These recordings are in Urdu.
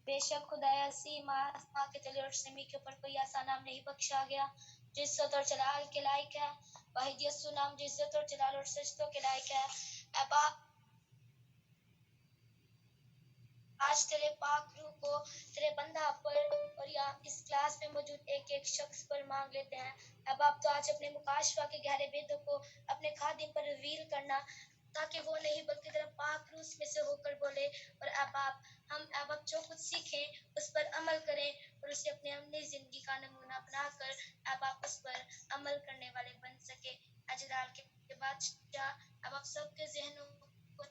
بے شک خدا ہستی ماں کے تلے اور زمین کے اوپر کوئی ایسا نام نہیں بخشا گیا جو عزت اور جلال کے لائق ہے، واحد یسوع نام جو عزت اور جلال اور سجدوں کے لائق ہے۔ اے باپ، آج تیرے پاک روح کو تیرے بندہ پر اور یا اس کلاس میں موجود ایک ایک شخص پر مانگ لیتے ہیں۔ اے باپ، تو آج اپنے مکاشفہ کے گہرے بیدوں کو اپنے خادم پر ریویل کرنا، تاکہ وہ نہیں بلکہ تیرا پاک روح میں سے ہو کر بولے، اور اے باپ ہم اے باپ جو کچھ سیکھیں اس پر عمل کریں اور اسے اپنے عملی زندگی کا نمونہ بنا کر اے باپ اس پر عمل کرنے والے بن سکے۔ اے جلال کے بادشاہ، اے باپ سب کے ذہنوں کو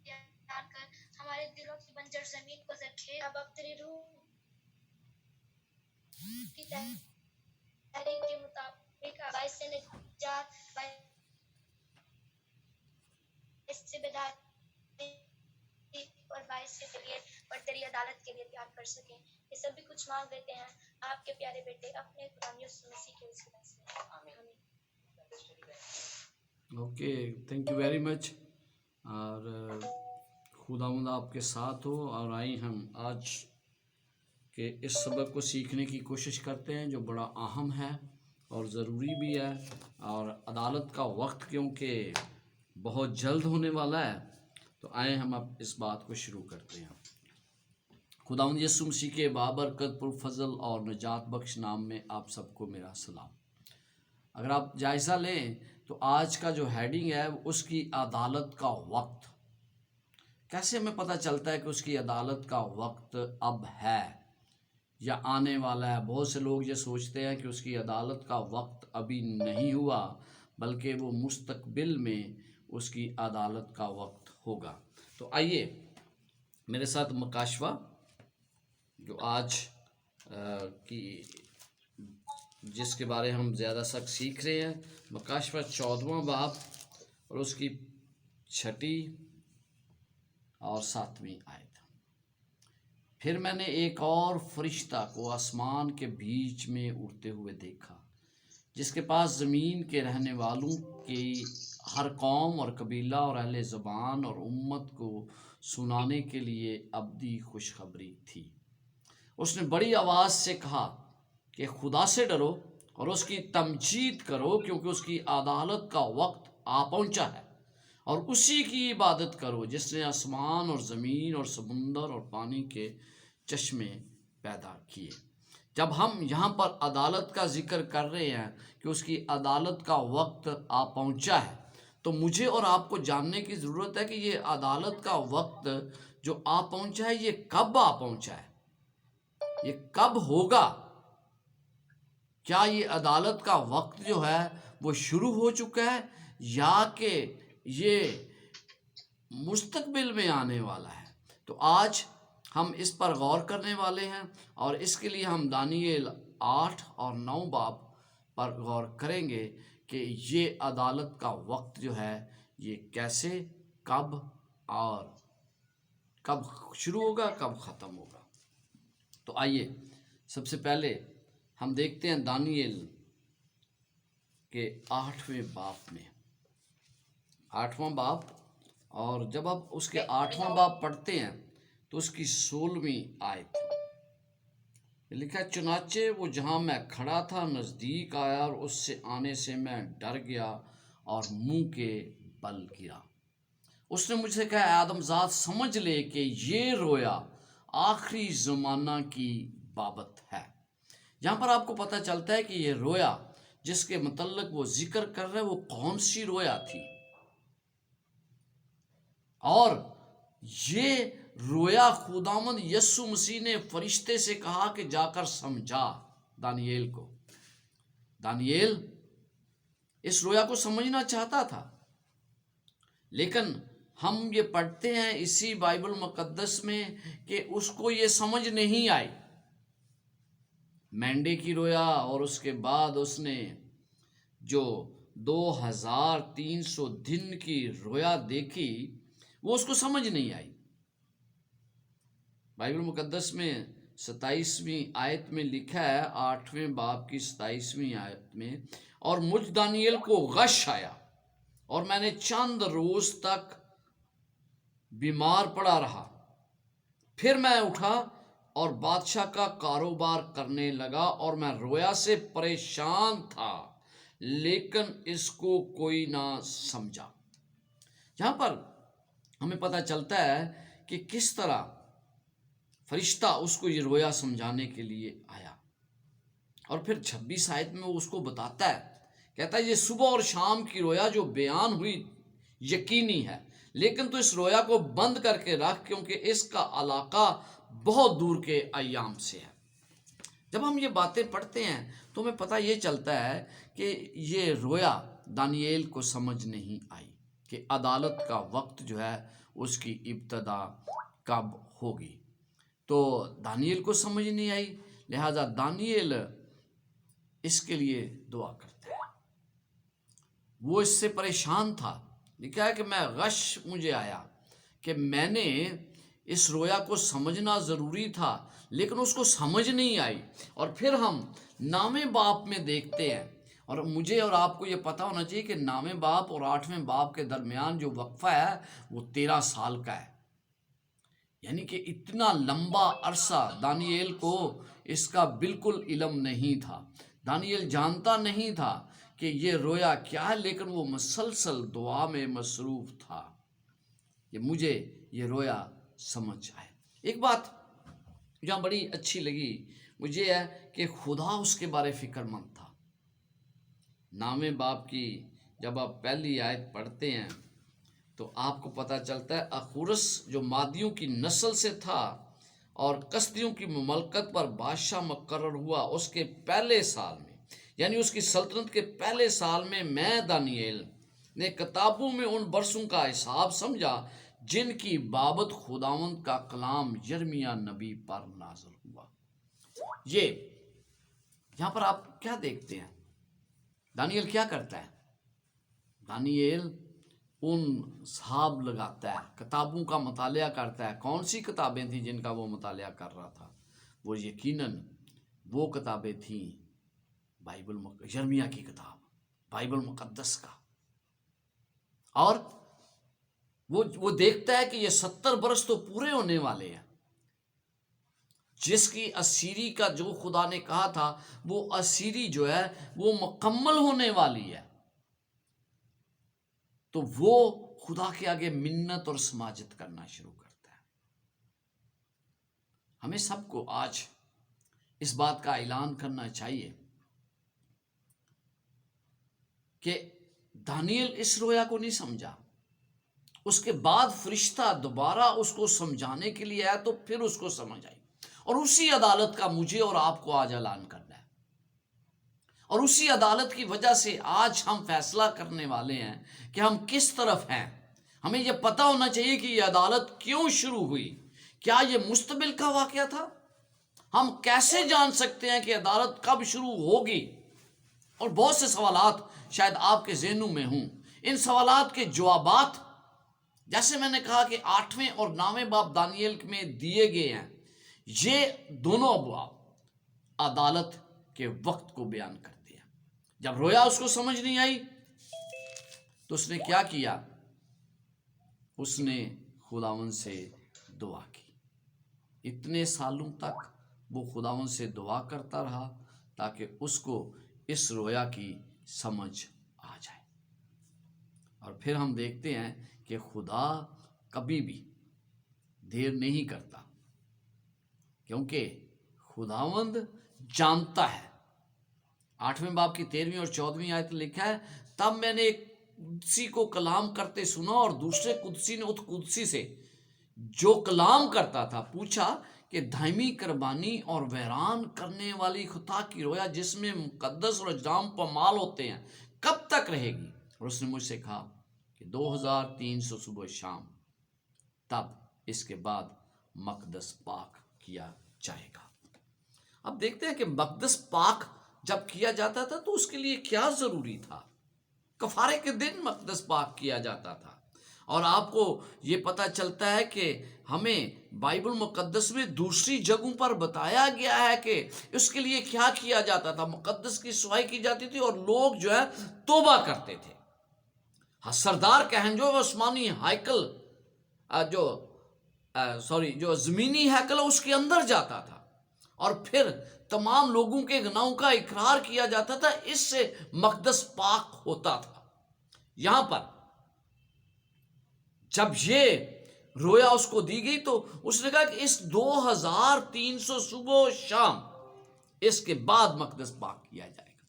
تیار کر ہمارے دلوں کی بنجر زمین کو زرخیز اب تیری روح کی تحریک کے مطابق باعث نجات، باعث بیداری اور باعث تربیت اور تیری عدالت کے لیے تیار کر سکیں۔ یہ سبھی کچھ مانگ لیتے ہیں آپ کے پیارے بیٹے اپنے غلام یسوع مسیح کے وسیلہ سے، آمین۔ Okay, thank you very much, اور خداوند آپ کے ساتھ ہو۔ اور آئیں ہم آج کے اس سبق کو سیکھنے کی کوشش کرتے ہیں جو بڑا اہم ہے اور ضروری بھی ہے، اور عدالت کا وقت کیونکہ بہت جلد ہونے والا ہے، تو آئیں ہم اب اس بات کو شروع کرتے ہیں۔ خداوند یسوع مسیح کے بابرکت پرفضل اور نجات بخش نام میں آپ سب کو میرا سلام۔ اگر آپ جائزہ لیں تو آج کا جو ہیڈنگ ہے اس کی عدالت کا وقت۔ کیسے ہمیں پتہ چلتا ہے کہ اس کی عدالت کا وقت اب ہے یا آنے والا ہے؟ بہت سے لوگ یہ سوچتے ہیں کہ اس کی عدالت کا وقت ابھی نہیں ہوا، بلکہ وہ مستقبل میں اس کی عدالت کا وقت ہوگا۔ تو آئیے میرے ساتھ مکاشفہ جو آج کی جس کے بارے ہم زیادہ سخت سیکھ رہے ہیں، مکاشفہ 14واں باب اور اس کی 6 اور 7 آیت۔ پھر میں نے ایک اور فرشتہ کو آسمان کے بیچ میں اڑتے ہوئے دیکھا، جس کے پاس زمین کے رہنے والوں کی ہر قوم اور قبیلہ اور اہل زبان اور امت کو سنانے کے لیے ابدی خوشخبری تھی۔ اس نے بڑی آواز سے کہا کہ خدا سے ڈرو اور اس کی تمجید کرو، کیونکہ اس کی عدالت کا وقت آ پہنچا ہے، اور اسی کی عبادت کرو جس نے آسمان اور زمین اور سمندر اور پانی کے چشمے پیدا کیے۔ جب ہم یہاں پر عدالت کا ذکر کر رہے ہیں کہ اس کی عدالت کا وقت آ پہنچا ہے، تو مجھے اور آپ کو جاننے کی ضرورت ہے کہ یہ عدالت کا وقت جو آ پہنچا ہے یہ کب آ پہنچا ہے، یہ کب ہوگا؟ کیا یہ عدالت کا وقت جو ہے وہ شروع ہو چکا ہے یا کہ یہ مستقبل میں آنے والا ہے؟ تو آج ہم اس پر غور کرنے والے ہیں، اور اس کے لیے ہم دانییل 8 اور 9 باب پر غور کریں گے کہ یہ عدالت کا وقت جو ہے یہ کیسے، کب اور کب شروع ہوگا، کب ختم ہوگا۔ تو آئیے سب سے پہلے ہم دیکھتے ہیں دانییل کے 8ویں باب میں، 8واں باب، اور جب آپ اس کے 8واں باب پڑھتے ہیں تو اس کی 16ویں آیت لکھا ہے، چنانچہ وہ جہاں میں کھڑا تھا نزدیک آیا، اور اس سے آنے سے میں ڈر گیا اور منہ کے بل گرا۔ اس نے مجھ سے کہا، اے آدم ذات سمجھ لے کہ یہ رویا آخری زمانہ کی بابت ہے۔ یہاں پر آپ کو پتہ چلتا ہے کہ یہ رویا جس کے متعلق وہ ذکر کر رہے وہ کون سی رویا تھی، اور یہ رویا خداوند یسوع مسیح نے فرشتے سے کہا کہ جا کر سمجھا دانییل کو۔ دانییل اس رویا کو سمجھنا چاہتا تھا، لیکن ہم یہ پڑھتے ہیں اسی بائبل مقدس میں کہ اس کو یہ سمجھ نہیں آئی۔ مینڈے کی رویا، اور اس کے بعد اس نے جو 2300 دن کی رویا دیکھی وہ اس کو سمجھ نہیں آئی۔ بائبل مقدس میں 27ویں آیت میں لکھا ہے، 8ویں باب کی 27ویں آیت میں، اور مجھ دانییل کو غش آیا اور میں نے چند روز تک بیمار پڑا رہا۔ پھر میں اٹھا اور بادشاہ کا کاروبار کرنے لگا اور میں رویا سے پریشان تھا لیکن اس کو کوئی نہ سمجھا۔ یہاں پر ہمیں پتہ چلتا ہے کہ کس طرح فرشتہ اس کو یہ رویا سمجھانے کے لیے آیا، اور پھر 26 آیت میں وہ اس کو بتاتا ہے، کہتا ہے یہ صبح اور شام کی رویا جو بیان ہوئی یقینی ہے، لیکن تو اس رویا کو بند کر کے رکھ کیونکہ اس کا علاقہ بہت دور کے ایام سے ہے۔ جب ہم یہ باتیں پڑھتے ہیں تو ہمیں پتہ یہ چلتا ہے کہ یہ رویا دانییل کو سمجھ نہیں آئی کہ عدالت کا وقت جو ہے اس کی ابتدا کب ہوگی۔ تو دانییل کو سمجھ نہیں آئی، لہذا دانییل اس کے لیے دعا کرتا ہے۔ وہ اس سے پریشان تھا، لکھا ہے کہ میں غش مجھے آیا کہ میں نے اس رویا کو سمجھنا ضروری تھا لیکن اس کو سمجھ نہیں آئی۔ اور پھر ہم نام باب میں دیکھتے ہیں، اور مجھے اور آپ کو یہ پتہ ہونا چاہیے کہ نام باب اور 8ویں باب کے درمیان جو وقفہ ہے وہ 13 سال کا ہے، یعنی کہ اتنا لمبا عرصہ دانییل کو اس کا بالکل علم نہیں تھا۔ دانییل جانتا نہیں تھا کہ یہ رویا کیا ہے، لیکن وہ مسلسل دعا میں مصروف تھا کہ مجھے یہ رویا سمجھ آئے۔ ایک بات جہاں بڑی اچھی لگی مجھے ہے کہ خدا اس کے بارے فکر مند تھا۔ نام باب کی جب آپ پہلی آیت پڑھتے ہیں تو آپ کو پتہ چلتا ہے اخورس جو مادیوں کی نسل سے تھا اور کسدیوں کی مملکت پر بادشاہ مقرر ہوا اس کے پہلے سال میں، یعنی اس کی سلطنت کے پہلے سال میں دانییل نے کتابوں میں ان برسوں کا حساب سمجھا جن کی بابت خداوند کا کلام یرمیہ نبی پر نازل ہوا۔ یہ یہاں پر آپ کیا دیکھتے ہیں؟ دانییل کیا کرتا ہے؟ دانییل ان حساب لگاتا ہے، کتابوں کا مطالعہ کرتا ہے۔ کون سی کتابیں تھیں جن کا وہ مطالعہ کر رہا تھا؟ وہ یقیناً وہ کتابیں تھیں یرمیہ کی کتاب، بائبل مقدس کا۔ اور وہ دیکھتا ہے کہ یہ 70 برس تو پورے ہونے والے ہیں، جس کی اسیری کا جو خدا نے کہا تھا وہ اسیری جو ہے وہ مکمل ہونے والی ہے۔ تو وہ خدا کے آگے منت اور سماجت کرنا شروع کرتا ہے۔ ہمیں سب کو آج اس بات کا اعلان کرنا چاہیے کہ دانییل اس رویا کو نہیں سمجھا، اس کے بعد فرشتہ دوبارہ اس کو سمجھانے کے لیے آیا تو پھر اس کو سمجھ آئی، اور اسی عدالت کا مجھے اور آپ کو آج اعلان کرنا ہے، اور اسی عدالت کی وجہ سے آج ہم فیصلہ کرنے والے ہیں کہ ہم کس طرف ہیں۔ ہمیں یہ پتہ ہونا چاہیے کہ یہ عدالت کیوں شروع ہوئی، کیا یہ مستقبل کا واقعہ تھا؟ ہم کیسے جان سکتے ہیں کہ عدالت کب شروع ہوگی؟ اور بہت سے سوالات شاید آپ کے ذہنوں میں ہوں۔ ان سوالات کے جوابات جیسے میں نے کہا کہ 8ویں اور 9ویں باب دانییل میں دیے گئے ہیں، یہ دونوں ابواب عدالت کے وقت کو بیان کرتے ہیں۔ جب رویا اس کو سمجھ نہیں آئی تو اس نے کیا کیا؟ اس نے خداوند سے دعا کی۔ اتنے سالوں تک وہ خداوند سے دعا کرتا رہا تاکہ اس کو اس رویا کی سمجھ آ جائے۔ اور پھر ہم دیکھتے ہیں کہ خدا کبھی بھی دیر نہیں کرتا، کیونکہ خداوند جانتا ہے۔ 8ویں باب کی 13ویں اور 14ویں آیت لکھا ہے، تب میں نے ایک قدسی کو کلام کرتے سنا اور دوسرے قدسی نے اس قدسی سے جو کلام کرتا تھا پوچھا کہ دائمی قربانی اور ویران کرنے والی خطا کی رویا جس میں مقدس اور اجرام پامال ہوتے ہیں کب تک رہے گی؟ اور اس نے مجھ سے کہا کہ 2300 صبح شام، تب اس کے بعد مقدس پاک کیا جائے گا۔ اب دیکھتے ہیں کہ مقدس پاک جب کیا جاتا تھا تو اس کے لیے کیا ضروری تھا؟ کفارے کے دن مقدس پاک کیا جاتا تھا، اور آپ کو یہ پتہ چلتا ہے کہ ہمیں بائبل مقدس میں دوسری جگہوں پر بتایا گیا ہے کہ اس کے لیے کیا کیا جاتا تھا۔ مقدس کی صفائی کی جاتی تھی اور لوگ جو ہے توبہ کرتے تھے۔ سردار کہن جو عثمانی ہائیکل جو جو زمینی ہیکل ہے اس کے اندر جاتا تھا اور پھر تمام لوگوں کے گناہوں کا اقرار کیا جاتا تھا، اس سے مقدس پاک ہوتا تھا۔ یہاں پر جب یہ رویا اس کو دی گئی تو اس نے کہا کہ اس 2300 صبح و شام اس کے بعد مقدس پاک کیا جائے گا۔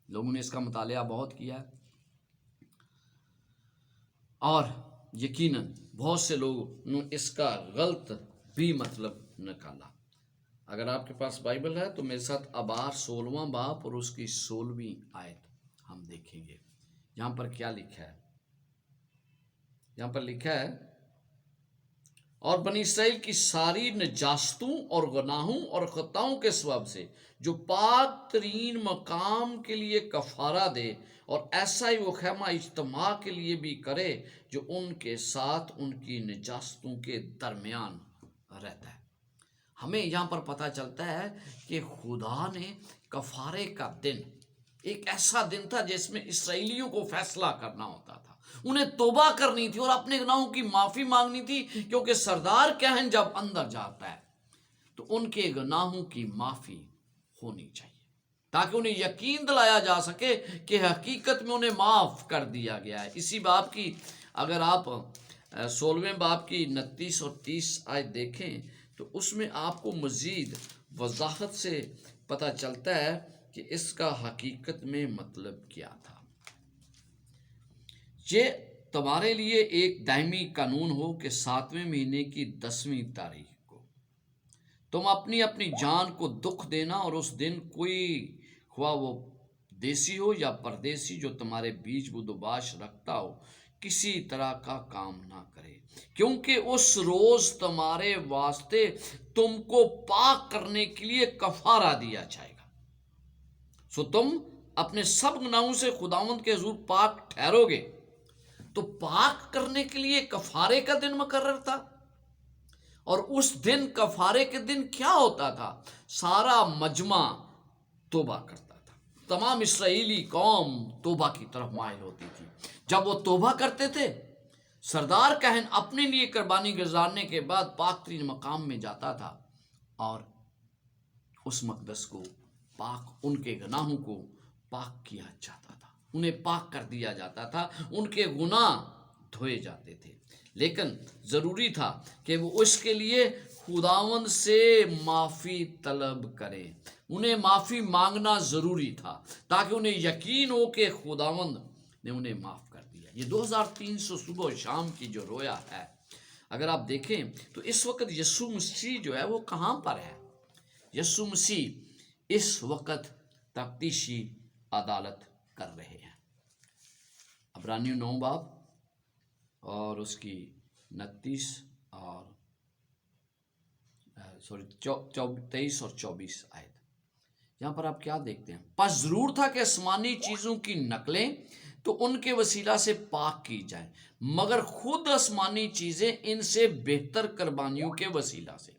لوگوں نے اس کا مطالعہ بہت کیا ہے اور یقیناً بہت سے لوگوں نے اس کا غلط بھی مطلب نکالا۔ اگر آپ کے پاس بائبل ہے تو میرے ساتھ ابار 16واں باب اور اس کی 16ویں آیت ہم دیکھیں گے۔ یہاں پر کیا لکھا ہے؟ یہاں پر لکھا ہے، اور بنی اسرائیل کی ساری نجاستوں اور گناہوں اور خطاؤں کے سبب سے جو پاک ترین مقام کے لیے کفارہ دے، اور ایسا ہی وہ خیمہ اجتماع کے لیے بھی کرے جو ان کے ساتھ ان کی نجاستوں کے درمیان رہتا ہے۔ ہمیں یہاں پر پتہ چلتا ہے کہ خدا نے کفارے کا دن، ایک ایسا دن تھا جس میں اسرائیلیوں کو فیصلہ کرنا ہوتا تھا، انہیں توبہ کرنی تھی اور اپنے گناہوں کی معافی مانگنی تھی، کیونکہ سردار کہن جب اندر جاتا ہے تو ان کے گناہوں کی معافی ہونی چاہیے، تاکہ انہیں یقین دلایا جا سکے کہ حقیقت میں انہیں معاف کر دیا گیا ہے۔ اسی باب کی اگر آپ 16ویں باب کی 29 اور 30 آیت دیکھیں تو اس میں آپ کو مزید وضاحت سے پتہ چلتا ہے کہ اس کا حقیقت میں مطلب کیا تھا۔ یہ تمہارے لیے ایک دائمی قانون ہو کہ 7ویں مہینے کی 10ویں تاریخ کو تم اپنی اپنی جان کو دکھ دینا، اور اس دن کوئی خواہ وہ دیسی ہو یا پردیسی جو تمہارے بیچ بدوباش رکھتا ہو کسی طرح کا کام نہ کرے، کیونکہ اس روز تمہارے واسطے تم کو پاک کرنے کے لیے کفارہ دیا جائے گا۔ سو تم اپنے سب گناہوں سے خداوند کے حضور پاک ٹھہرو گے۔ تو پاک کرنے کے لیے کفارے کا دن مقرر تھا، اور اس دن کفارے کے دن کیا ہوتا تھا؟ سارا مجمع توبہ کرتا تھا، تمام اسرائیلی قوم توبہ کی طرف مائل ہوتی تھی۔ جب وہ توبہ کرتے تھے، سردار کہن اپنے لیے قربانی گزارنے کے بعد پاک ترین مقام میں جاتا تھا اور اس مقدس کو پاک، ان کے گناہوں کو پاک کیا جاتا تھا، انہیں پاک کر دیا جاتا تھا، ان کے گناہ دھوئے جاتے تھے۔ لیکن ضروری تھا کہ وہ اس کے لیے خداوند سے معافی طلب کرے، انہیں معافی مانگنا ضروری تھا تاکہ انہیں یقین ہو کہ خداوند نے انہیں معاف کر دیا۔ یہ 2300 صبح و شام کی جو رویا ہے، اگر آپ دیکھیں تو اس وقت یسوع مسیح جو ہے وہ کہاں پر ہے؟ یسوع مسیح اس وقت تفتیشی عدالت کر رہے ہیں۔ عبرانیوں 9 باب اور اس کی 29 اور 23 اور 24 آیت، یہاں پر آپ کیا دیکھتے ہیں؟ پس ضرور تھا کہ آسمانی چیزوں کی نقلیں تو ان کے وسیلہ سے پاک کی جائیں، مگر خود آسمانی چیزیں ان سے بہتر قربانیوں کے وسیلہ سے،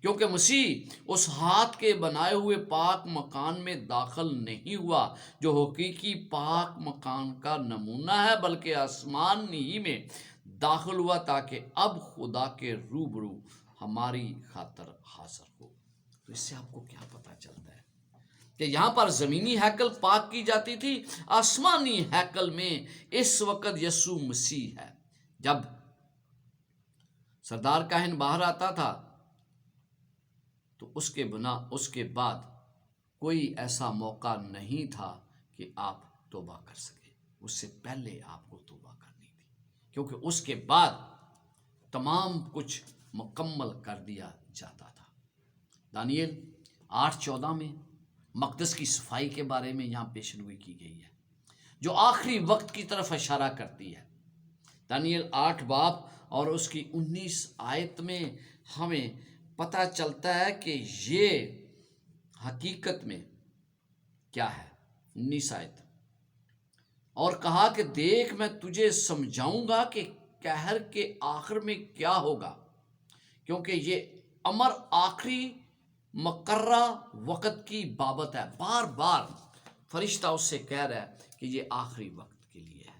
کیونکہ مسیح اس ہاتھ کے بنائے ہوئے پاک مکان میں داخل نہیں ہوا جو حقیقی پاک مکان کا نمونہ ہے، بلکہ آسمان ہی میں داخل ہوا تاکہ اب خدا کے روبرو ہماری خاطر حاضر ہو۔ تو اس سے آپ کو کیا پتہ چلتا ہے کہ یہاں پر زمینی ہیکل پاک کی جاتی تھی، آسمانی ہیکل میں اس وقت یسوع مسیح ہے۔ جب سردار کاہن باہر آتا تھا تو اس کے بعد کوئی ایسا موقع نہیں تھا کہ آپ توبہ کر سکے، اس سے پہلے آپ کو توبہ کرنی تھی، کیونکہ اس کے بعد تمام کچھ مکمل کر دیا جاتا تھا۔ دانیل 8:14 میں مقدس کی صفائی کے بارے میں یہاں پیشنگوئی کی گئی ہے، جو آخری وقت کی طرف اشارہ کرتی ہے۔ دانیل 8 باب اور اس کی 19 آیت میں ہمیں پتہ چلتا ہے کہ یہ حقیقت میں کیا ہے۔ 19 آیت، اور کہا کہ دیکھ میں تجھے سمجھاؤں گا کہ قہر کے آخر میں کیا ہوگا، کیونکہ یہ امر آخری مقررہ وقت کی بابت ہے۔ بار بار فرشتہ اس سے کہہ رہا ہے کہ یہ آخری وقت کے لیے ہے۔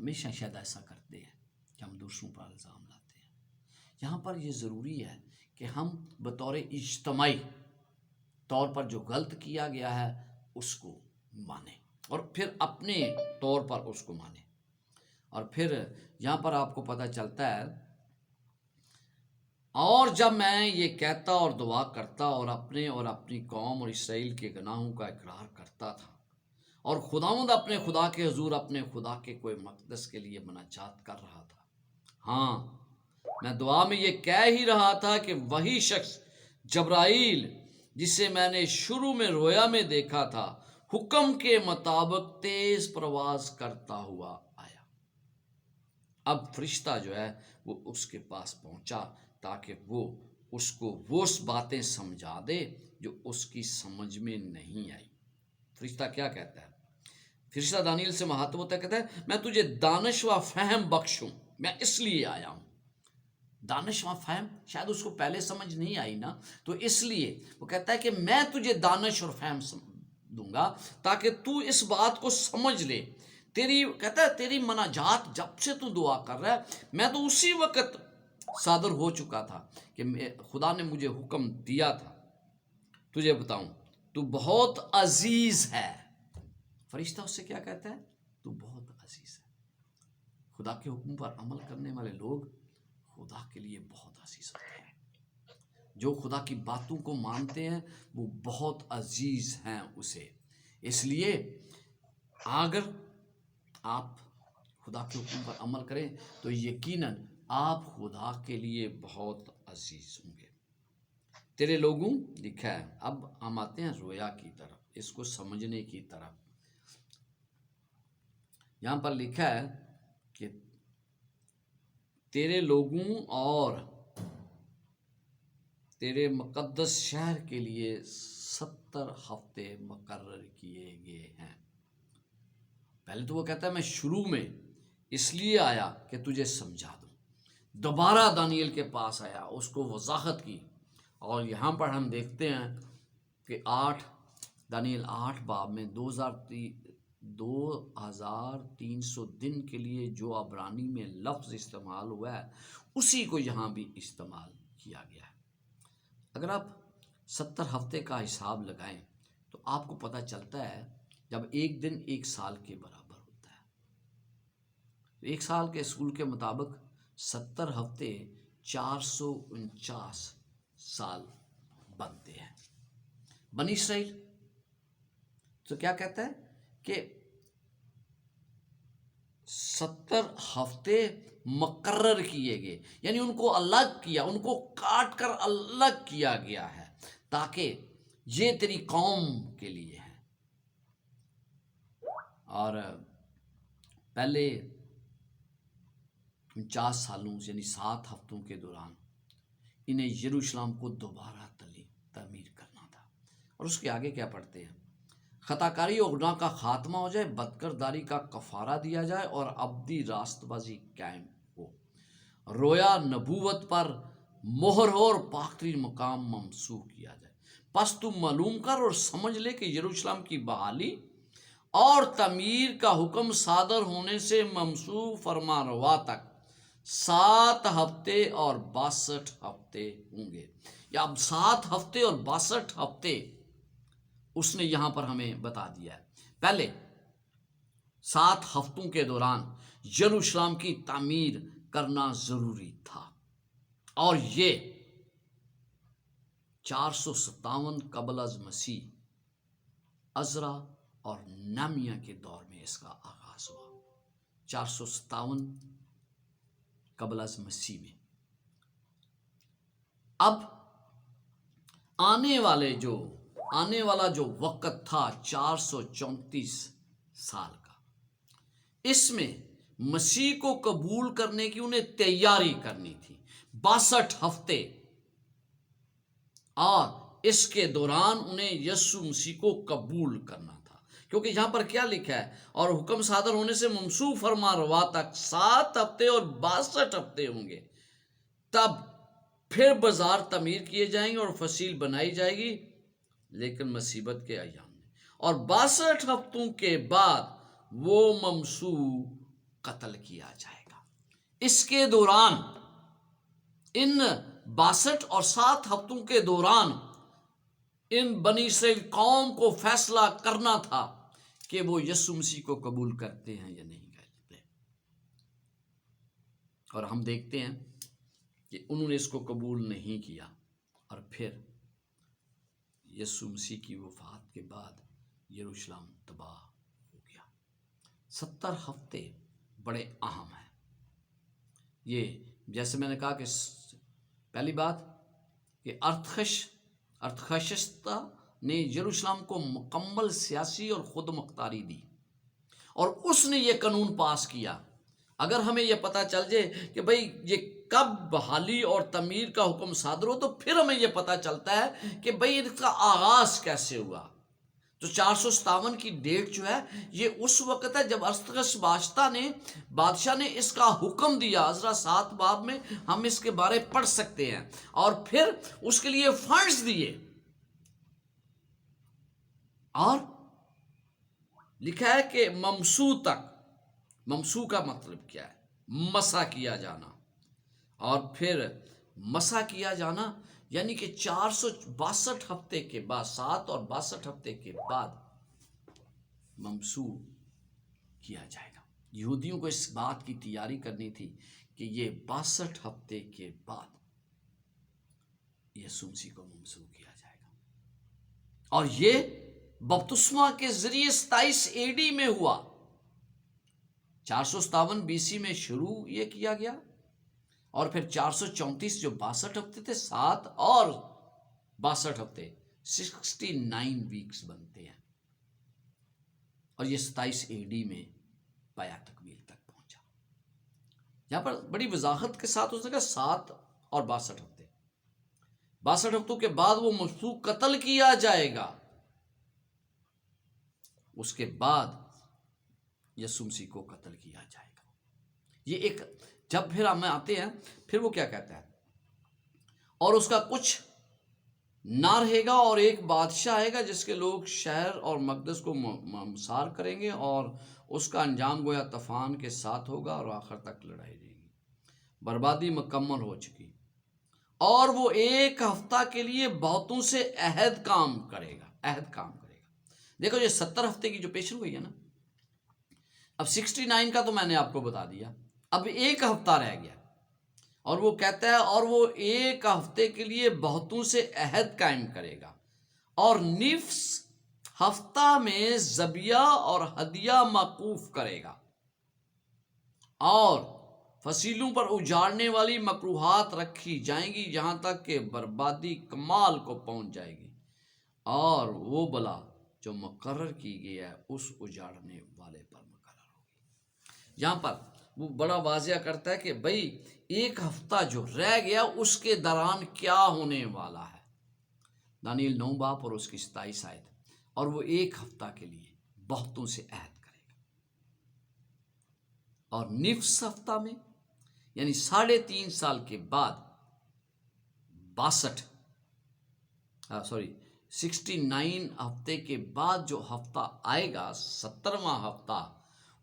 ہمیشہ شاید ایسا کرتے ہیں کہ ہم دوسروں پر الزام لاتے ہیں. یہاں پر یہ ضروری ہے کہ ہم بطور اجتماعی طور پر جو غلط کیا گیا ہے اس کو مانیں اور پھر اپنے طور پر اس کو مانیں. اور پھر یہاں پر آپ کو پتہ چلتا ہے، اور جب میں یہ کہتا اور دعا کرتا اور اپنے اور اپنی قوم اور اسرائیل کے گناہوں کا اقرار کرتا تھا، اور خداوند اپنے خدا کے حضور اپنے خدا کے کوئی مقدس کے لیے مناجات کر رہا تھا. ہاں، میں دعا میں یہ کہہ ہی رہا تھا کہ وہی شخص جبرائیل جسے میں نے شروع میں رویا میں دیکھا تھا، حکم کے مطابق تیز پرواز کرتا ہوا آیا. اب فرشتہ جو ہے وہ اس کے پاس پہنچا تاکہ وہ اس کو وہ باتیں سمجھا دے جو اس کی سمجھ میں نہیں آئی. فرشتہ کیا کہتا ہے؟ فرشتہ دانیل سے مخاطب ہوتا ہے، کہتا ہے میں تجھے دانش و فہم بخشوں، میں اس لیے آیا ہوں. دانش و فہم شاید اس کو پہلے سمجھ نہیں آئی نا، تو اس لیے وہ کہتا ہے کہ میں تجھے دانش اور فہم دوں گا تاکہ تو اس بات کو سمجھ لے. کہتا ہے تیری مناجات جب سے تو دعا کر رہا ہے میں تو اسی وقت صادر ہو چکا تھا کہ خدا نے مجھے حکم دیا تھا تجھے بتاؤں تو بہت عزیز ہے. فرشتہ اس سے کیا کہتا ہے؟ تو بہت عزیز ہے. خدا کے حکم پر عمل کرنے والے لوگ خدا کے لیے بہت عزیز ہوتے ہیں. جو خدا کی باتوں کو مانتے ہیں وہ بہت عزیز ہیں اسے. اس لیے اگر آپ خدا کے حکم پر عمل کریں تو یقیناً آپ خدا کے لیے بہت عزیز ہوں گے. تیرے لوگوں لکھا ہے. اب ہم آتے ہیں رویا کی طرف، اس کو سمجھنے کی طرف. یہاں پر لکھا ہے کہ تیرے لوگوں اور تیرے مقدس شہر کے لیے 70 ہفتے مقرر کیے گئے ہیں. پہلے تو وہ کہتا ہے میں شروع میں اس لیے آیا کہ تجھے سمجھا دوں. دوبارہ دانیل کے پاس آیا، اس کو وضاحت کی. اور یہاں پر ہم دیکھتے ہیں کہ دانیل 8 باب میں 2300 دن کے لیے جو عبرانی میں لفظ استعمال ہوا ہے اسی کو یہاں بھی استعمال کیا گیا ہے. اگر آپ 70 ہفتے کا حساب لگائیں تو آپ کو پتہ چلتا ہے جب ایک دن ایک سال کے برابر ہوتا ہے. ایک سال کے اسکول کے مطابق 70 ہفتے 449 سال بنتے ہیں. بنی اسرائیل تو کیا کہتا ہے کہ 70 ہفتے مقرر کیے گئے، یعنی ان کو الگ کیا، ان کو کاٹ کر الگ کیا گیا ہے تاکہ یہ تیری قوم کے لیے ہے. اور پہلے 49 سالوں یعنی 7 ہفتوں کے دوران انہیں یروشلم کو دوبارہ تعمیر کرنا تھا. اور اس کے آگے کیا پڑھتے ہیں؟ خطا کاری اور گناہ کا خاتمہ ہو جائے، بدکرداری کا کفارہ دیا جائے اور ابدی راست بازی قائم ہو. رویا نبوت پر مہر ہو اور پاکترین مقام ممسوح کیا جائے. پس تم معلوم کر اور سمجھ لے کہ یروشلم کی بحالی اور تعمیر کا حکم صادر ہونے سے ممسوح فرما روا تک 7 ہفتے اور 62 ہفتے ہوں گے. یا اب 7 ہفتے اور 62 ہفتے اس نے یہاں پر ہمیں بتا دیا ہے. پہلے 7 ہفتوں کے دوران یروشلم کی تعمیر کرنا ضروری تھا، اور یہ 457 قبل از مسیح عزرا اور نہمیہ کے دور میں اس کا آغاز ہوا. 457 قبل از مسیح میں. اب آنے والا جو وقت تھا 434 سال کا، اس میں مسیح کو قبول کرنے کی انہیں تیاری کرنی تھی. 62 ہفتے، اور اس کے دوران انہیں یسوع مسیح کو قبول کرنا تھا. کیونکہ یہاں پر کیا لکھا ہے؟ اور حکم صادر ہونے سے ممسوح فرما روا تک 7 ہفتے اور 62 ہفتے ہوں گے. تب پھر بازار تعمیر کیے جائیں گے اور فصیل بنائی جائے گی، لیکن مصیبت کے ایام میں. اور 62 ہفتوں کے بعد وہ ممسوح قتل کیا جائے گا۔ اس کے دوران ان 62 اور 7 ہفتوں کے دوران ان بنی اسرائیل قوم کو فیصلہ کرنا تھا کہ وہ یسوع مسیح کو قبول کرتے ہیں یا نہیں کرتے، اور ہم دیکھتے ہیں کہ انہوں نے اس کو قبول نہیں کیا، اور پھر یسوع مسیح کی وفات کے بعد یروشلم تباہ ہو گیا۔ 70 ہفتے بڑے اہم ہیں۔ یہ جیسے میں نے کہا کہ پہلی بات کہ ارتخشستہ نے یروشلم کو مکمل سیاسی اور خود مختاری دی، اور اس نے یہ قانون پاس کیا۔ اگر ہمیں یہ پتہ چل جائے کہ بھئی یہ کب بحالی اور تعمیر کا حکم صادر ہو، تو پھر ہمیں یہ پتہ چلتا ہے کہ بھئی اس کا آغاز کیسے ہوا۔ تو 457 کی ڈیٹ جو ہے یہ اس وقت ہے جب ارتخشست بادشاہ نے اس کا حکم دیا۔ عزرا 7 باب میں ہم اس کے بارے پڑھ سکتے ہیں، اور پھر اس کے لیے فنڈز دیے، اور لکھا ہے کہ ممسو کا مطلب کیا ہے؟ مسح کیا جانا، اور پھر مسح کیا جانا یعنی کہ 462 ہفتے کے بعد، 7 اور 62 ہفتے کے بعد ممسو کیا جائے گا۔ یہودیوں کو اس بات کی تیاری کرنی تھی کہ یہ 62 ہفتے کے بعد یسوع مسیح کو ممسو کیا جائے گا، اور یہ بپتسمہ کے ذریعے 27 AD میں ہوا۔ 457 BC میں شروع یہ کیا گیا، اور پھر 434 جو 62 ہفتے تھے، 7 اور 62 ہفتے 69 ویکس بنتے ہیں، اور یہ 27 AD میں پایا تکمیل تک پہنچا۔ یہاں پر بڑی وضاحت کے ساتھ اس نے کہا 7 اور 62 ہفتے، 62 ہفتوں کے بعد وہ ممسو قتل کیا جائے گا۔ اس کے بعد یسوع مسیح کو قتل کیا جائے گا۔ یہ ایک جب پھر ہم آتے ہیں، پھر وہ کیا کہتا ہے؟ اور اس کا کچھ نہ رہے گا، اور ایک بادشاہ آئے گا جس کے لوگ شہر اور مقدس کو مسار کریں گے، اور اس کا انجام گویا طوفان کے ساتھ ہوگا، اور آخر تک لڑائی رہے گی۔ بربادی مکمل ہو چکی، اور وہ 1 ہفتہ کے لیے بہتوں سے عہد کام کرے گا۔ دیکھو یہ 70 ہفتے کی جو پیشن ہوئی ہے نا، اب 69 کا تو میں نے آپ کو بتا دیا، اب 1 ہفتہ رہ گیا، اور وہ کہتا ہے اور وہ 1 ہفتے کے لیے بہتوں سے عہد قائم کرے گا، اور نصف ہفتہ میں ذبیحہ اور ہدیہ موقوف کرے گا، اور فصیلوں پر اجاڑنے والی مکروہات رکھی جائیں گی جہاں تک کہ بربادی کمال کو پہنچ جائے گی، اور وہ بلا جو مقرر کی گئی ہے اس اجاڑنے والے پر مقرر ہوگی۔ یہاں پر وہ بڑا واضح کرتا ہے کہ بھئی 1 ہفتہ جو رہ گیا اس کے دوران کیا ہونے والا ہے۔ دانیل 9 باب اور اس کی 27 آیت، اور وہ 1 ہفتہ کے لیے بہتوں سے عہد کرے گا، اور نصف ہفتہ میں یعنی 3.5 سال کے بعد 69 ہفتے کے بعد جو ہفتہ آئے گا، 70واں ہفتہ،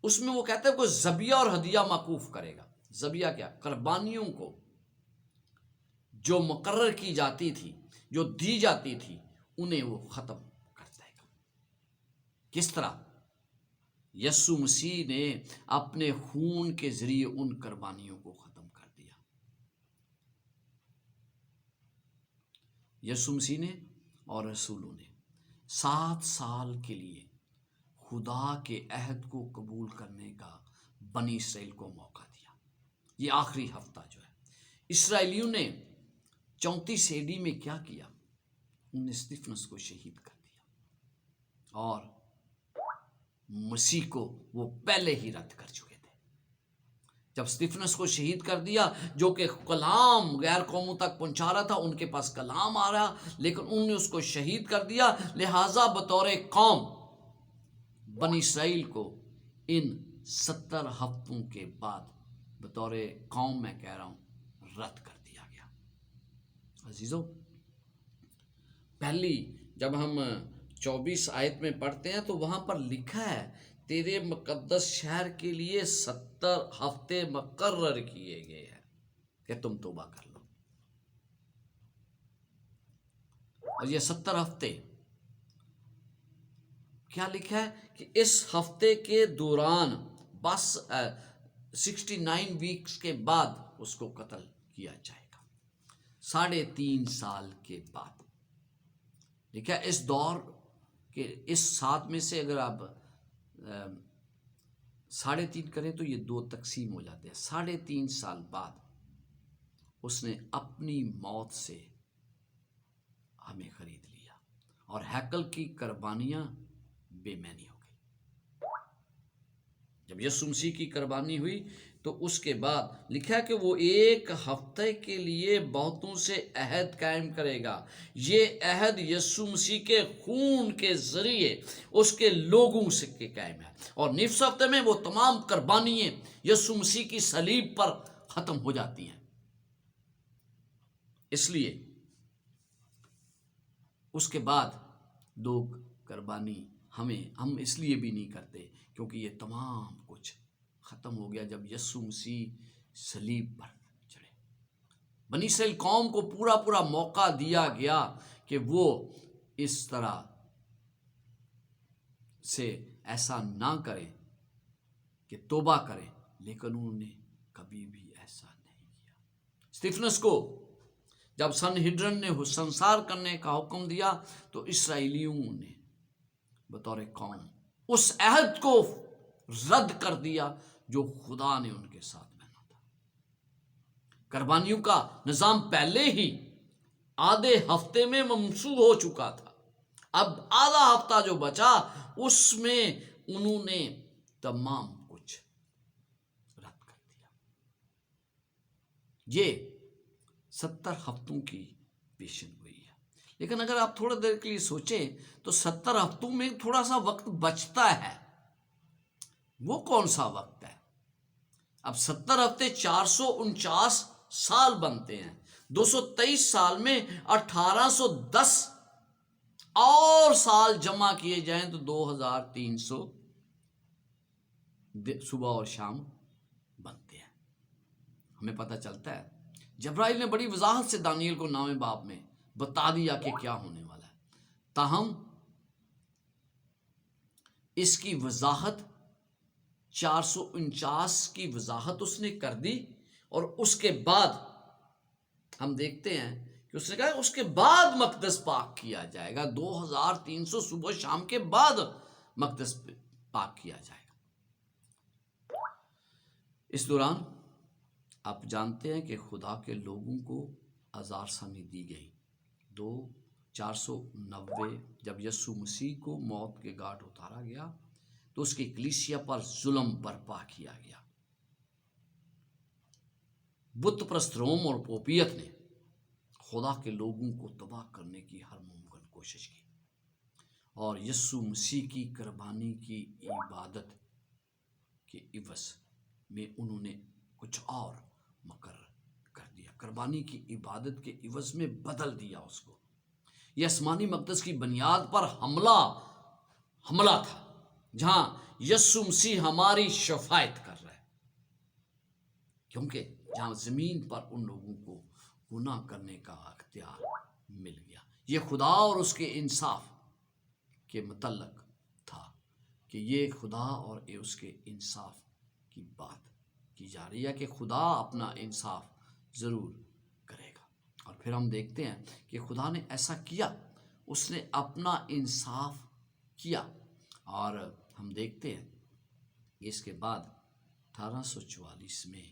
اس میں وہ کہتا ہے کہ ذبیحہ اور ہدیہ موقوف کرے گا۔ ذبیحہ کیا؟ قربانیوں کو جو مقرر کی جاتی تھی، جو دی جاتی تھی، انہیں وہ ختم کر دے گا۔ کس طرح؟ یسوع مسیح نے اپنے خون کے ذریعے ان قربانیوں کو ختم کر دیا۔ یسوع مسیح نے اور رسولوں نے 7 سال کے لیے خدا کے عہد کو قبول کرنے کا بنی اسرائیل کو موقع دیا۔ یہ آخری ہفتہ جو ہے، اسرائیلیوں نے 34 AD میں کیا کیا؟ انہوں نے استفنس کو شہید کر دیا، اور مسیح کو وہ پہلے ہی رد کر چکے تھے۔ جب استفنس کو شہید کر دیا، جو کہ کلام غیر قوموں تک پہنچا رہا تھا، ان کے پاس کلام آ رہا، لیکن انہوں نے اس کو شہید کر دیا، لہٰذا بطور قوم بنی اسرائیل کو ان 70 ہفتوں کے بعد بطور قوم میں کہہ رہا ہوں رد کر دیا گیا۔ عزیزو، پہلی جب ہم 24 آیت میں پڑھتے ہیں تو وہاں پر لکھا ہے تیرے مقدس شہر کے لیے 70 ہفتے مقرر کیے گئے ہیں کہ تم توبہ کر لو. اور یہ 70 ہفتے کیا لکھا ہے کہ اس ہفتے کے دوران بس 69 ویکس کے بعد اس کو قتل کیا جائے گا. 3.5 سال کے بعد لکھا ہے. اس دور کے اس 7 میں سے اگر آپ 3.5 کریں تو یہ 2 تقسیم ہو جاتے ہیں. 3.5 سال بعد اس نے اپنی موت سے ہمیں خرید لیا اور ہیکل کی قربانیاں بے معنی ہو گئی. جب یسوع مسیح کی قربانی ہوئی تو اس کے بعد لکھا ہے کہ وہ 1 ہفتے کے لیے بہتوں سے عہد قائم کرے گا. یہ عہد یسوع مسیح کے خون کے ذریعے اس کے لوگوں سے قائم ہے. اور نصف ہفتے میں وہ تمام قربانیاں یسوع مسیح کی صلیب پر ختم ہو جاتی ہیں. اس لیے اس کے بعد 2 قربانی ہم اس لیے بھی نہیں کرتے کیونکہ یہ تمام کچھ ختم ہو گیا جب یسوع مسیح صلیب پر چڑھے. بنی اسرائیل قوم کو پورا موقع دیا گیا کہ وہ اس طرح سے ایسا نہ کریں کہ توبہ کریں، لیکن انہوں نے کبھی بھی ایسا نہیں کیا. استفنس کو جب سنہدرن نے سنسار کرنے کا حکم دیا تو اسرائیلیوں نے بطور قوم اس عہد کو رد کر دیا جو خدا نے ان کے ساتھ بنا تھا. قربانیوں کا نظام پہلے ہی آدھے ہفتے میں منسوخ ہو چکا تھا. اب آدھا ہفتہ جو بچا اس میں انہوں نے تمام کچھ رد کر دیا. یہ 70 ہفتوں کی پیشن گوئی ہے. لیکن اگر آپ تھوڑا دیر کے لیے سوچیں تو 70 ہفتوں میں تھوڑا سا وقت بچتا ہے. وہ کون سا وقت ہے؟ اب 70 ہفتے 449 سال بنتے ہیں. 223 سال میں 1810 اور سال جمع کیے جائیں تو 2300 صبح اور شام بنتے ہیں. ہمیں پتہ چلتا ہے جبرائیل نے بڑی وضاحت سے دانیل کو 9 باب میں بتا دیا کہ کیا ہونے والا ہے. تاہم اس کی وضاحت 449 کی وضاحت اس نے کر دی اور اس کے بعد ہم دیکھتے ہیں کہ اس نے کہا اس کے بعد مقدس پاک کیا جائے گا. 2300 صبح شام کے بعد مقدس پاک کیا جائے گا. اس دوران آپ جانتے ہیں کہ خدا کے لوگوں کو آزارسانی دی گئی. 490 جب یسوع مسیح کو موت کے گھاٹ اتارا گیا تو اس کی کلیسیا پر ظلم برپا کیا گیا. بت پرست روم اور پوپیت نے خدا کے لوگوں کو تباہ کرنے کی ہر ممکن کوشش کی اور یسوع مسیح کی قربانی کی عبادت کے عوض میں انہوں نے کچھ اور مقرر کر دیا. قربانی کی عبادت کے عوض میں بدل دیا اس کو. یہ آسمانی مقدس کی بنیاد پر حملہ تھا جہاں یسوع مسیح ہماری شفاعت کر رہا ہے، کیونکہ جہاں زمین پر ان لوگوں کو گناہ کرنے کا اختیار مل گیا. یہ خدا اور اس کے انصاف کے متعلق تھا کہ یہ خدا اور اس کے انصاف کی بات کی جا رہی ہے کہ خدا اپنا انصاف ضرور کرے گا. اور پھر ہم دیکھتے ہیں کہ خدا نے ایسا کیا، اس نے اپنا انصاف کیا. اور ہم دیکھتے ہیں کہ اس کے بعد 1844 میں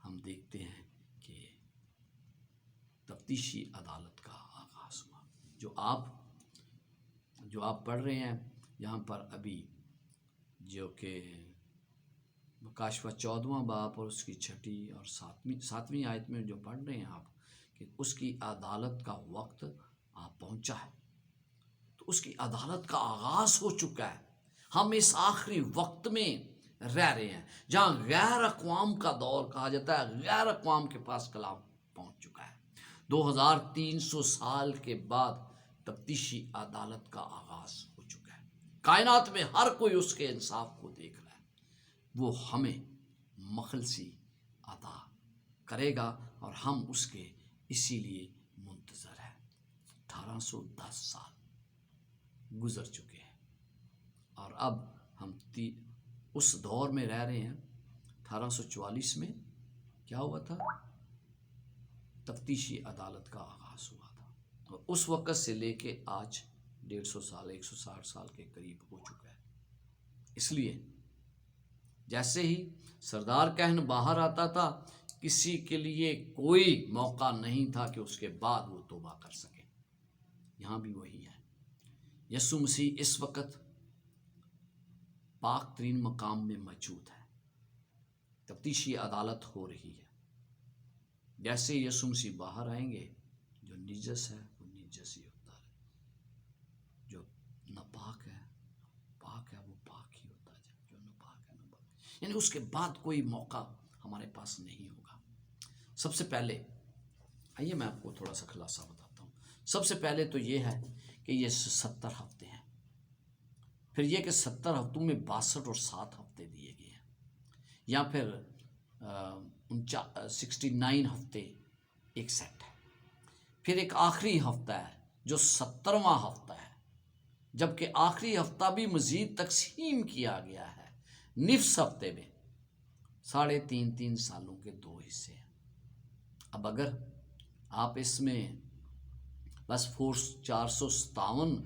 ہم دیکھتے ہیں کہ تفتیشی عدالت کا آغاز ہوا. جو آپ پڑھ رہے ہیں یہاں پر ابھی، جو کہ مکاشفہ 14واں باب اور اس کی 6 اور 7ویں آیت میں جو پڑھ رہے ہیں آپ کہ اس کی عدالت کا وقت پہنچا ہے. تو اس کی عدالت کا آغاز ہو چکا ہے. ہم اس آخری وقت میں رہ رہے ہیں جہاں غیر اقوام کا دور کہا جاتا ہے. غیر اقوام کے پاس کلام پہنچ چکا ہے. 2300 سال کے بعد تفتیشی عدالت کا آغاز ہو چکا ہے. کائنات میں ہر کوئی اس کے انصاف کو دیکھ رہا ہے، وہ ہمیں مخلصی عطا کرے گا اور ہم اس کے اسی لیے منتظر ہیں۔ 1810 سال گزر چکے ہیں اور اب ہم اس دور میں رہ رہے ہیں۔ 1844 میں کیا ہوا تھا؟ تفتیشی عدالت کا آغاز ہوا تھا اور اس وقت سے لے کے آج 150 سال 160 سال کے قریب ہو چکا ہے۔ اس لیے جیسے ہی سردار کہن باہر آتا تھا، کسی کے لیے کوئی موقع نہیں تھا کہ اس کے بعد وہ توبہ کر سکے۔ یہاں بھی وہی ہے، یسوع مسیح اس وقت پاک ترین مقام میں موجود ہے، تفتیشی عدالت ہو رہی ہے۔ جیسے یسوع مسیح باہر آئیں گے، جو نجس ہے وہ نجس ہی ہوتا ہے، جو ناپاک ہے وہ پاک ہی ہوتا ہے، جو ناپاک ہے ناپاک، یعنی اس کے بعد کوئی موقع ہمارے پاس نہیں ہوگا۔ سب سے پہلے آئیے میں آپ کو تھوڑا سا خلاصہ بتاتا ہوں۔ سب سے پہلے تو یہ ہے کہ یہ 70 ہفتے ہیں، پھر یہ کہ 70 ہفتوں میں 62 اور 7 ہفتے دیے گئے ہیں، یا پھر 69 ہفتے ایک سیٹ ہے، پھر ایک آخری ہفتہ ہے جو 70واں ہفتہ ہے، جبکہ آخری ہفتہ بھی مزید تقسیم کیا گیا ہے نصف ہفتے میں، 3.5 سالوں کے 2 حصے ہیں۔ اب اگر آپ اس میں بس 457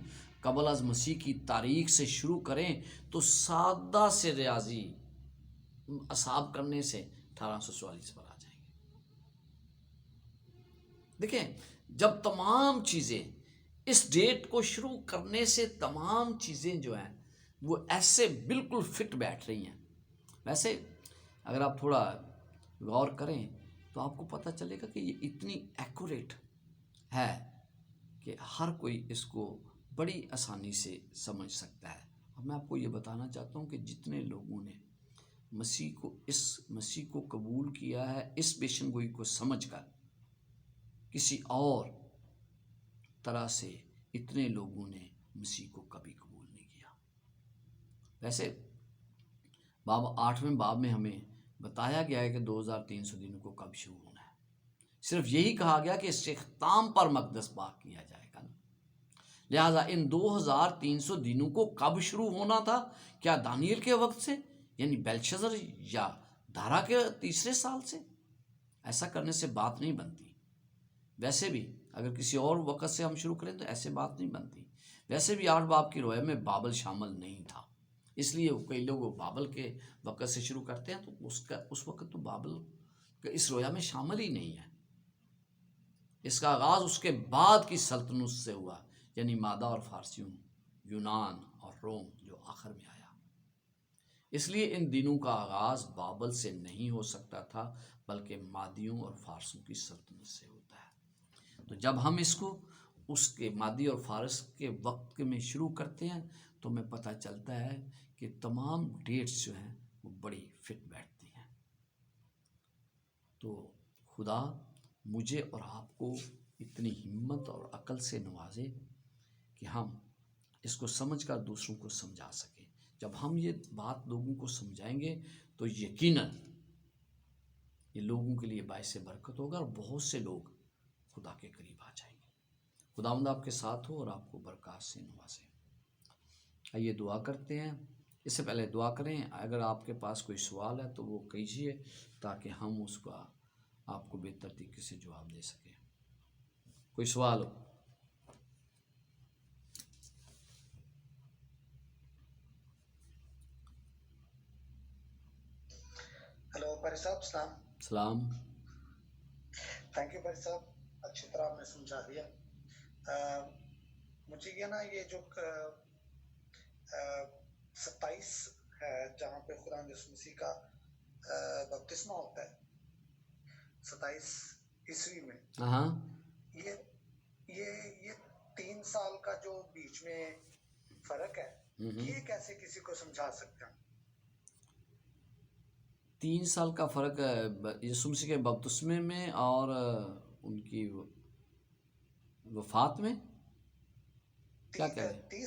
قبل از مسیح کی تاریخ سے شروع کریں تو سادہ سے ریاضی حساب کرنے سے 1844 پر آ جائیں گے۔ دیکھیں، جب تمام چیزیں اس ڈیٹ کو شروع کرنے سے تمام چیزیں جو ہیں وہ ایسے بالکل فٹ بیٹھ رہی ہیں۔ ویسے اگر آپ تھوڑا غور کریں تو آپ کو پتہ چلے گا کہ یہ اتنی ایکوریٹ ہے کہ ہر کوئی اس کو بڑی آسانی سے سمجھ سکتا ہے۔ اور میں آپ کو یہ بتانا چاہتا ہوں کہ جتنے لوگوں نے مسیح کو قبول کیا ہے، اس پیشن گوئی کو سمجھ کر، کسی اور طرح سے اتنے لوگوں نے مسیح کو کبھی قبول نہیں کیا۔ ویسے 8ویں باب میں ہمیں بتایا گیا ہے کہ 2300 دنوں کو کب شروع ہونا ہے، صرف یہی کہا گیا کہ اس سے اختتام پر مقدس پاک کیا جائے گا نا۔ لہٰذا ان 2300 دنوں کو کب شروع ہونا تھا؟ کیا دانیل کے وقت سے، یعنی بیلشزر یا دارا کے 3 سال سے؟ ایسا کرنے سے بات نہیں بنتی۔ ویسے بھی اگر کسی اور وقت سے ہم شروع کریں تو ایسے بات نہیں بنتی۔ ویسے بھی 8 باب کی رویا میں بابل شامل نہیں تھا، اس لیے کئی لوگ بابل کے وقت سے شروع کرتے ہیں تو اس وقت تو بابل اس رویا میں شامل ہی نہیں ہے۔ اس کا آغاز اس کے بعد کی سلطنت سے ہوا، یعنی مادہ اور فارسیوں، یونان اور روم، جو آخر میں آیا۔ اس لیے ان دنوں کا آغاز بابل سے نہیں ہو سکتا تھا بلکہ مادیوں اور فارسوں کی سلطنت سے ہوتا ہے۔ تو جب ہم اس کو اس کے مادی اور فارس کے وقت میں شروع کرتے ہیں تو ہمیں پتہ چلتا ہے کہ تمام ڈیٹس جو ہیں وہ بڑی فٹ بیٹھتی ہیں۔ تو خدا مجھے اور آپ کو اتنی ہمت اور عقل سے نوازے کہ ہم اس کو سمجھ کر دوسروں کو سمجھا سکیں۔ جب ہم یہ بات لوگوں کو سمجھائیں گے تو یقیناً یہ لوگوں کے لیے باعث برکت ہوگا اور بہت سے لوگ خدا کے قریب آ جائیں گے۔ خداوند آپ کے ساتھ ہو اور آپ کو برکات سے نوازے۔ آئیے دعا کرتے ہیں۔ اس سے پہلے دعا کریں، اگر آپ کے پاس کوئی سوال ہے تو وہ کیجیے تاکہ ہم اس کا آپ کو بہتر طریقے سے جواب دے سکیں۔ کوئی سوال ہو؟ ہلو پری صاحب، سلام۔ تھینک یو پری صاحب، اچھی طرح آپ نے سمجھا دیا۔ مجھے یہ نا یہ جو 27 ہے جہاں پہ خدا یسوع مسیح کا بپتسمہ ہوتا ہے 27 عیسوی میں، یہ 3 سال کا جو بیچ میں فرق ہے، یہ کیسے کسی کو سمجھا سکتے ہیں؟ 3 سال کا فرق یسوع مسیح کے بپتسمے میں اور ان کی وفات میں؟ کیا کہہ رہے ہیں؟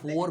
4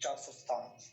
457।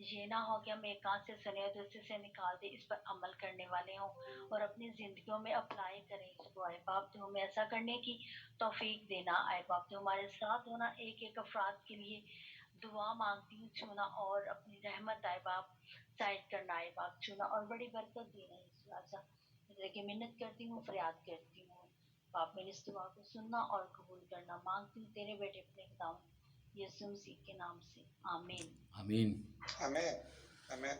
یہ نہ ہو کہ ہم ایک کان سے سنے اور دوسرے سے نکال دیں، اس پر عمل کرنے والے ہوں اور اپنی زندگیوں میں اپلائی کریں اس کو۔ اے باپ تو ہمیں ایسا کرنے کی توفیق دینا۔ اے باپ تو ہمارے ساتھ ہونا، ایک ایک افراد کے لیے دعا مانگتی ہوں چھونا اور اپنی رحمت اے باپ ظاہر کرنا، اے باپ چھونا اور بڑی برکت دینا یسوع راجا۔ کہ منت کرتی ہوں، فریاد کرتی ہوں باپ، میری اس دعا کو سننا اور قبول کرنا مانگتی ہوں تیرے بیٹے اپنے خداوند یسوع مسیح کے نام سے، آمین۔ آمین۔ آمین آمین۔